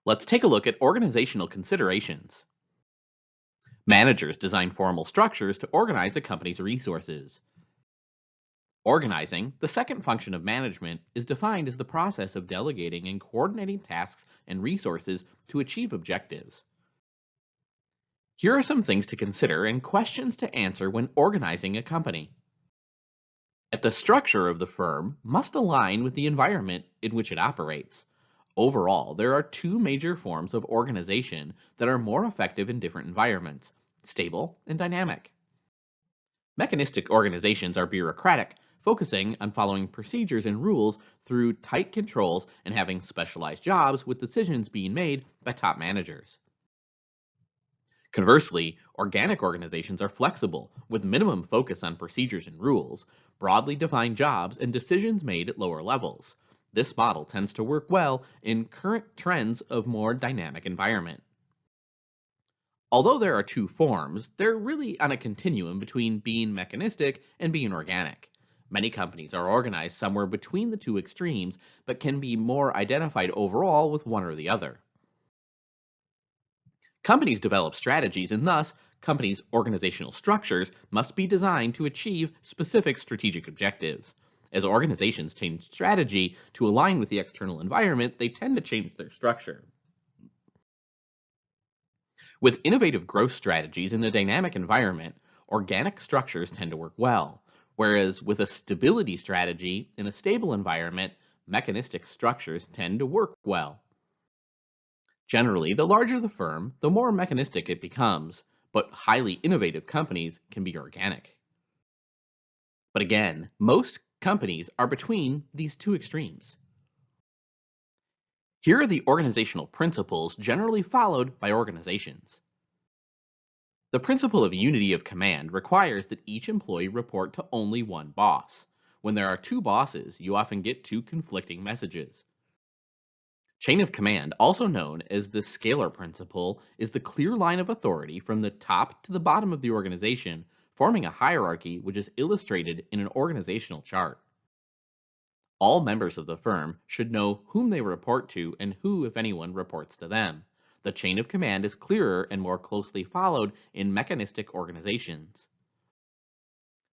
Let's take a look at organizational considerations. Managers design formal structures to organize a company's resources. Organizing, the second function of management, is defined as the process of delegating and coordinating tasks and resources to achieve objectives. Here are some things to consider and questions to answer when organizing a company. The structure of the firm must align with the environment in which it operates. Overall, there are two major forms of organization that are more effective in different environments: stable and dynamic. Mechanistic organizations are bureaucratic, focusing on following procedures and rules through tight controls and having specialized jobs with decisions being made by top managers. Conversely, organic organizations are flexible, with minimum focus on procedures and rules, broadly defined jobs, and decisions made at lower levels. This model tends to work well in current trends of more dynamic environment. Although there are two forms, they're really on a continuum between being mechanistic and being organic. Many companies are organized somewhere between the two extremes, but can be more identified overall with one or the other. Companies develop strategies, and thus, companies' organizational structures must be designed to achieve specific strategic objectives. As organizations change strategy to align with the external environment, they tend to change their structure. With innovative growth strategies in a dynamic environment, organic structures tend to work well, whereas with a stability strategy in a stable environment, mechanistic structures tend to work well. Generally, the larger the firm, the more mechanistic it becomes, but highly innovative companies can be organic. But again, most companies are between these two extremes. Here are the organizational principles generally followed by organizations. The principle of unity of command requires that each employee report to only one boss. When there are two bosses, you often get two conflicting messages. Chain of command, also known as the scalar principle, is the clear line of authority from the top to the bottom of the organization, forming a hierarchy which is illustrated in an organizational chart. All members of the firm should know whom they report to and who, if anyone, reports to them. The chain of command is clearer and more closely followed in mechanistic organizations.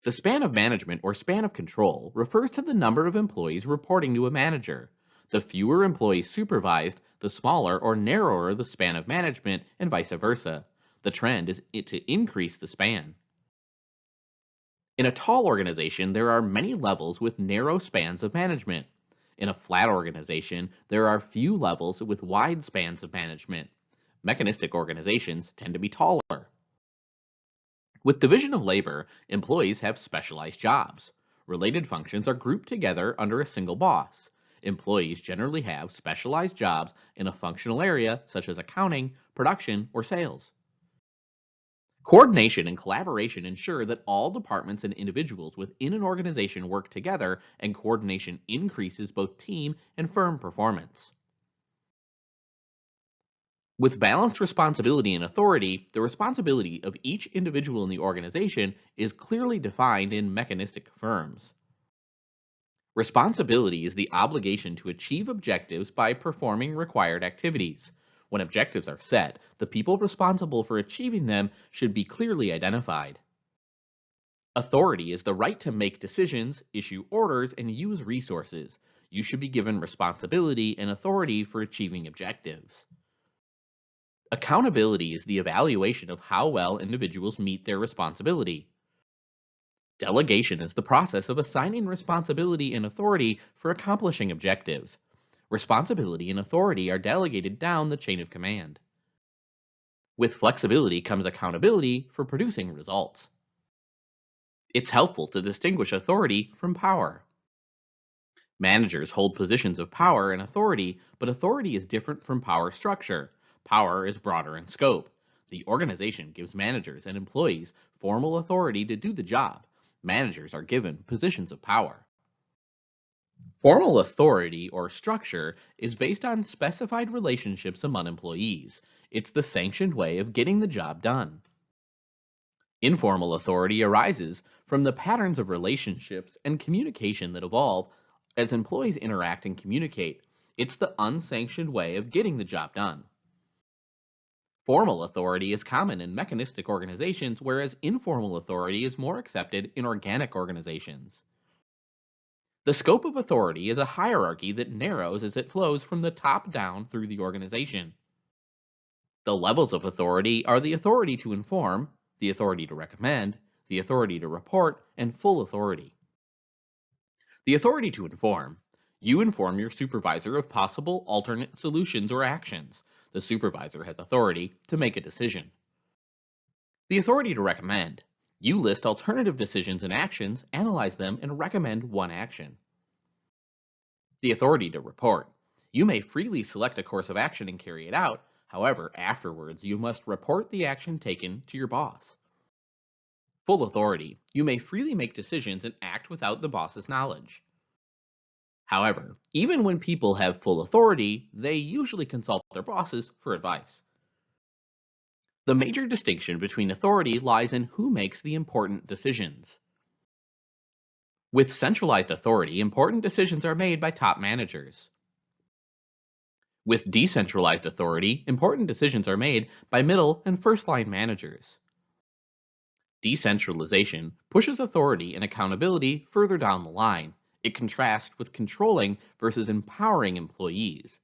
The span of management or span of control refers to the number of employees reporting to a manager. The fewer employees supervised, the smaller or narrower the span of management, and vice versa. The trend is to increase the span. In a tall organization, there are many levels with narrow spans of management. In a flat organization, there are few levels with wide spans of management. Mechanistic organizations tend to be taller. With division of labor, employees have specialized jobs. Related functions are grouped together under a single boss. Employees generally have specialized jobs in a functional area such as accounting, production, or sales. Coordination and collaboration ensure that all departments and individuals within an organization work together, and coordination increases both team and firm performance. With balanced responsibility and authority, the responsibility of each individual in the organization is clearly defined in mechanistic firms. Responsibility is the obligation to achieve objectives by performing required activities. When objectives are set, the people responsible for achieving them should be clearly identified. Authority is the right to make decisions, issue orders, and use resources. You should be given responsibility and authority for achieving objectives. Accountability is the evaluation of how well individuals meet their responsibility. Delegation is the process of assigning responsibility and authority for accomplishing objectives. Responsibility and authority are delegated down the chain of command. With flexibility comes accountability for producing results. It's helpful to distinguish authority from power. Managers hold positions of power and authority, but authority is different from power structure. Power is broader in scope. The organization gives managers and employees formal authority to do the job. Managers are given positions of power. Formal authority or structure is based on specified relationships among employees. It's the sanctioned way of getting the job done. Informal authority arises from the patterns of relationships and communication that evolve as employees interact and communicate. It's the unsanctioned way of getting the job done. Formal authority is common in mechanistic organizations, whereas informal authority is more accepted in organic organizations. The scope of authority is a hierarchy that narrows as it flows from the top down through the organization. The levels of authority are the authority to inform, the authority to recommend, the authority to report, and full authority. The authority to inform. You inform your supervisor of possible alternate solutions or actions. The supervisor has authority to make a decision. The authority to recommend. You list alternative decisions and actions, analyze them, and recommend one action. The authority to report. You may freely select a course of action and carry it out. However, afterwards, you must report the action taken to your boss. Full authority. You may freely make decisions and act without the boss's knowledge. However, even when people have full authority, they usually consult their bosses for advice. The major distinction between authority lies in who makes the important decisions. With centralized authority, important decisions are made by top managers. With decentralized authority, important decisions are made by middle and first-line managers. Decentralization pushes authority and accountability further down the line. It contrasts with controlling versus empowering employees.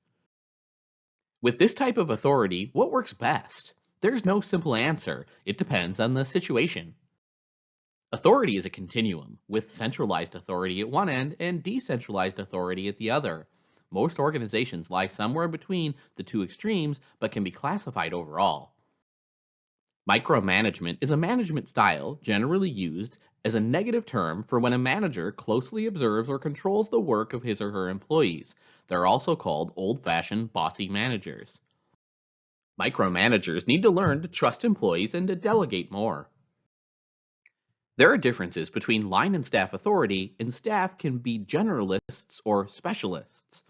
With this type of authority, what works best? There's no simple answer. It depends on the situation. Authority is a continuum, with centralized authority at one end and decentralized authority at the other. Most organizations lie somewhere between the two extremes, but can be classified overall. Micromanagement is a management style generally used as a negative term for when a manager closely observes or controls the work of his or her employees. They're also called old-fashioned bossy managers. Micromanagers need to learn to trust employees and to delegate more. There are differences between line and staff authority, and staff can be generalists or specialists.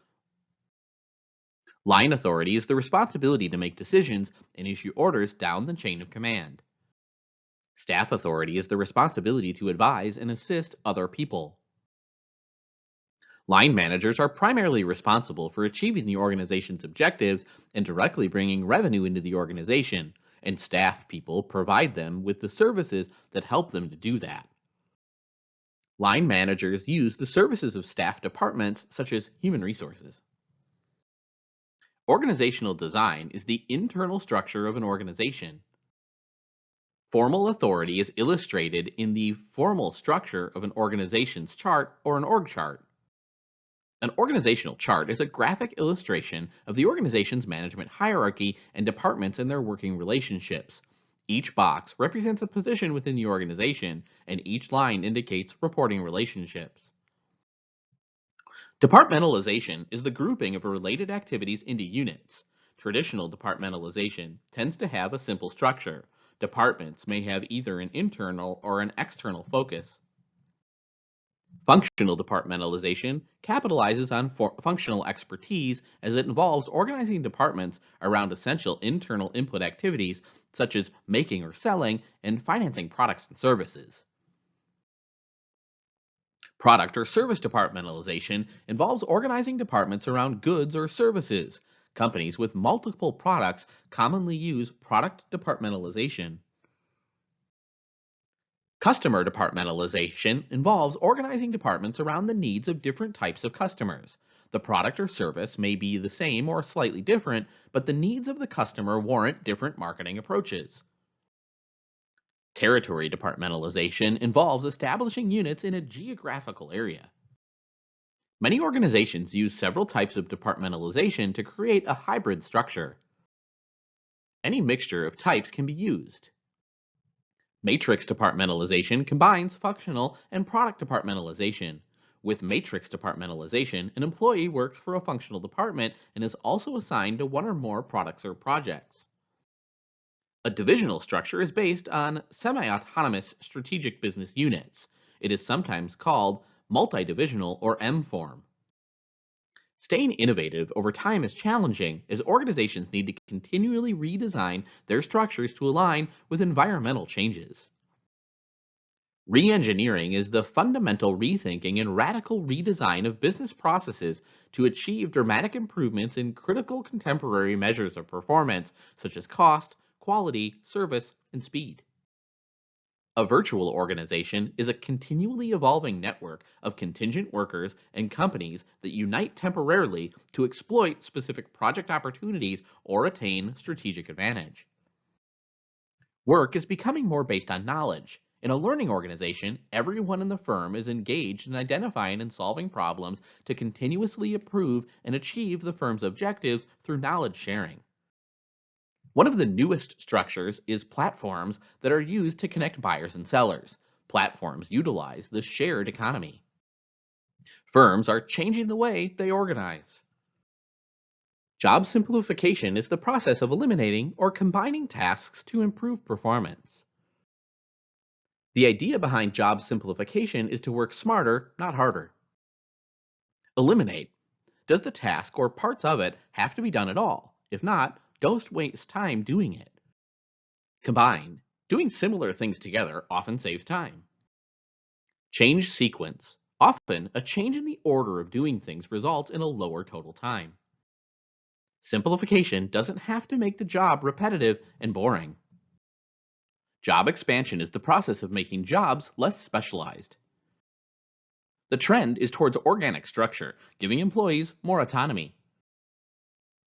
Line authority is the responsibility to make decisions and issue orders down the chain of command. Staff authority is the responsibility to advise and assist other people. Line managers are primarily responsible for achieving the organization's objectives and directly bringing revenue into the organization, and staff people provide them with the services that help them to do that. Line managers use the services of staff departments such as human resources. Organizational design is the internal structure of an organization. Formal authority is illustrated in the formal structure of an organization's chart or an org chart. An organizational chart is a graphic illustration of the organization's management hierarchy and departments and their working relationships. Each box represents a position within the organization, and each line indicates reporting relationships. Departmentalization is the grouping of related activities into units. Traditional departmentalization tends to have a simple structure. Departments may have either an internal or an external focus. Functional departmentalization capitalizes on functional expertise as it involves organizing departments around essential internal input activities such as making or selling and financing products and services. Product or service departmentalization involves organizing departments around goods or services. Companies with multiple products commonly use product departmentalization. Customer departmentalization involves organizing departments around the needs of different types of customers. The product or service may be the same or slightly different, but the needs of the customer warrant different marketing approaches. Territory departmentalization involves establishing units in a geographical area. Many organizations use several types of departmentalization to create a hybrid structure. Any mixture of types can be used. Matrix departmentalization combines functional and product departmentalization. With matrix departmentalization, an employee works for a functional department and is also assigned to one or more products or projects. A divisional structure is based on semi-autonomous strategic business units. It is sometimes called multi-divisional or M-form. Staying innovative over time is challenging as organizations need to continually redesign their structures to align with environmental changes. Re-engineering is the fundamental rethinking and radical redesign of business processes to achieve dramatic improvements in critical contemporary measures of performance, such as cost, quality, service, and speed. A virtual organization is a continually evolving network of contingent workers and companies that unite temporarily to exploit specific project opportunities or attain strategic advantage. Work is becoming more based on knowledge. In a learning organization, everyone in the firm is engaged in identifying and solving problems to continuously improve and achieve the firm's objectives through knowledge sharing. One of the newest structures is platforms that are used to connect buyers and sellers. Platforms utilize the shared economy. Firms are changing the way they organize. Job simplification is the process of eliminating or combining tasks to improve performance. The idea behind job simplification is to work smarter, not harder. Eliminate. Does the task or parts of it have to be done at all? If not, don't waste time doing it. Combine. Doing similar things together often saves time. Change sequence. Often, a change in the order of doing things results in a lower total time. Simplification doesn't have to make the job repetitive and boring. Job expansion is the process of making jobs less specialized. The trend is towards organic structure, giving employees more autonomy.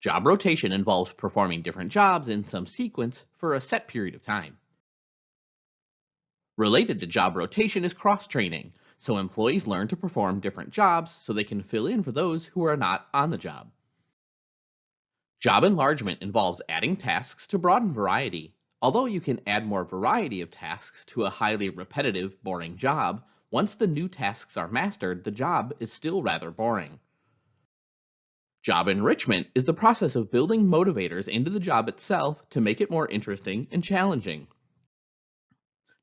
Job rotation involves performing different jobs in some sequence for a set period of time. Related to job rotation is cross-training, so employees learn to perform different jobs so they can fill in for those who are not on the job. Job enlargement involves adding tasks to broaden variety. Although you can add more variety of tasks to a highly repetitive, boring job, once the new tasks are mastered, the job is still rather boring. Job enrichment is the process of building motivators into the job itself to make it more interesting and challenging.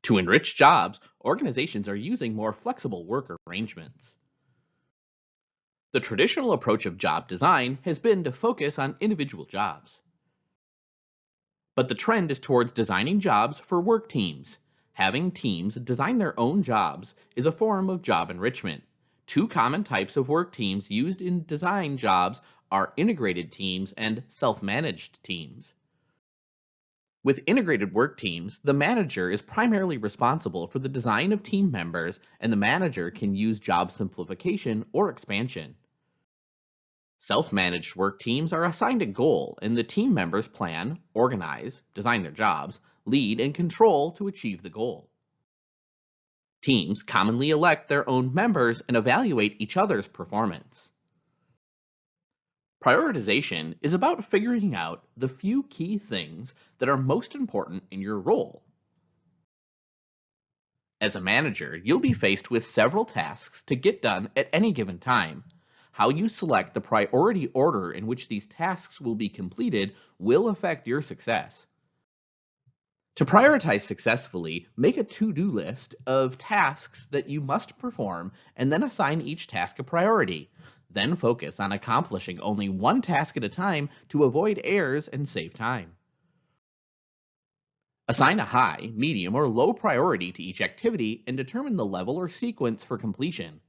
To enrich jobs, organizations are using more flexible work arrangements. The traditional approach of job design has been to focus on individual jobs. But the trend is towards designing jobs for work teams. Having teams design their own jobs is a form of job enrichment. Two common types of work teams used in design jobs are integrated teams and self-managed teams. With integrated work teams, the manager is primarily responsible for the design of team members, and the manager can use job simplification or expansion. Self-managed work teams are assigned a goal, and the team members plan, organize, design their jobs, lead, and control to achieve the goal. Teams commonly elect their own members and evaluate each other's performance. Prioritization is about figuring out the few key things that are most important in your role. As a manager, you'll be faced with several tasks to get done at any given time. How you select the priority order in which these tasks will be completed will affect your success. To prioritize successfully, make a to-do list of tasks that you must perform and then assign each task a priority. Then focus on accomplishing only one task at a time to avoid errors and save time. Assign a high, medium, or low priority to each activity and determine the level or sequence for completion.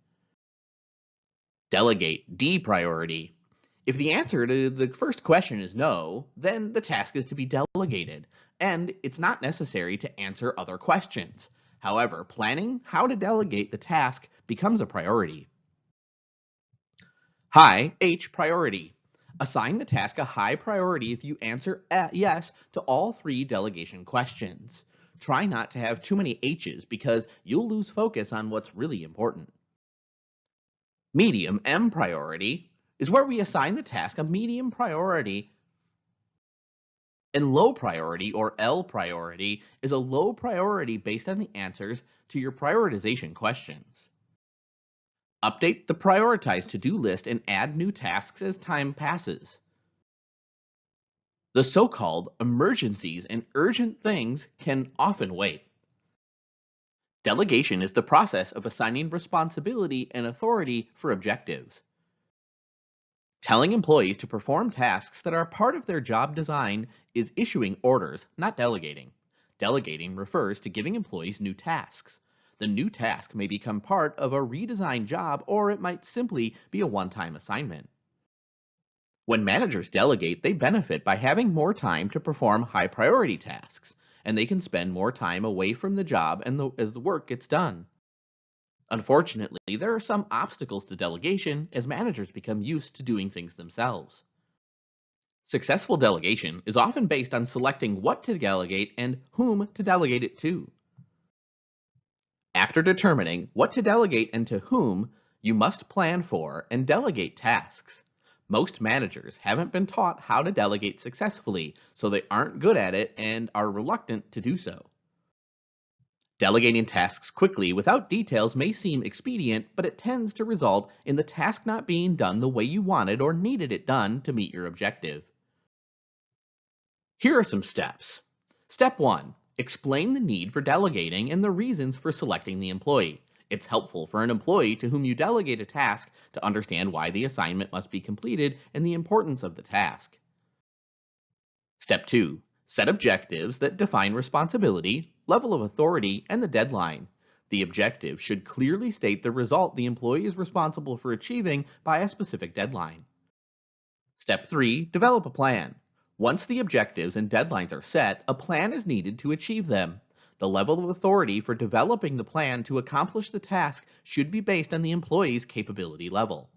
Delegate D priority. If the answer to the first question is no, then the task is to be delegated, and it's not necessary to answer other questions. However, planning how to delegate the task becomes a priority. High H priority. Assign the task a high priority if you answer yes to all three delegation questions. Try not to have too many H's because you'll lose focus on what's really important. Medium M priority is where we assign the task a medium priority, and low priority, or L priority, is a low priority based on the answers to your prioritization questions. Update the prioritized to-do list and add new tasks as time passes. The so-called emergencies and urgent things can often wait. Delegation is the process of assigning responsibility and authority for objectives. Telling employees to perform tasks that are part of their job design is issuing orders, not delegating. Delegating refers to giving employees new tasks. The new task may become part of a redesigned job, or it might simply be a one-time assignment. When managers delegate, they benefit by having more time to perform high priority tasks, and they can spend more time away from the job as the work gets done. Unfortunately, there are some obstacles to delegation as managers become used to doing things themselves. Successful delegation is often based on selecting what to delegate and whom to delegate it to. After determining what to delegate and to whom, you must plan for and delegate tasks. Most managers haven't been taught how to delegate successfully, so they aren't good at it and are reluctant to do so. Delegating tasks quickly without details may seem expedient, but it tends to result in the task not being done the way you wanted or needed it done to meet your objective. Here are some steps. Step 1. Explain the need for delegating and the reasons for selecting the employee. It's helpful for an employee to whom you delegate a task to understand why the assignment must be completed and the importance of the task. Step 2. Set objectives that define responsibility, level of authority, and the deadline. The objective should clearly state the result the employee is responsible for achieving by a specific deadline. Step 3. Develop a plan. Once the objectives and deadlines are set, a plan is needed to achieve them. The level of authority for developing the plan to accomplish the task should be based on the employee's capability level.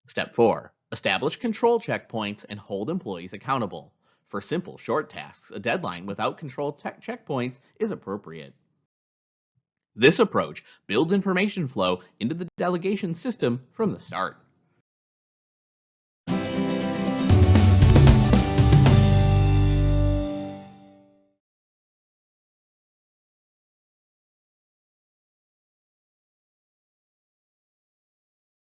Step 4. Establish control checkpoints and hold employees accountable. For simple, short tasks, a deadline without control checkpoints is appropriate. This approach builds information flow into the delegation system from the start.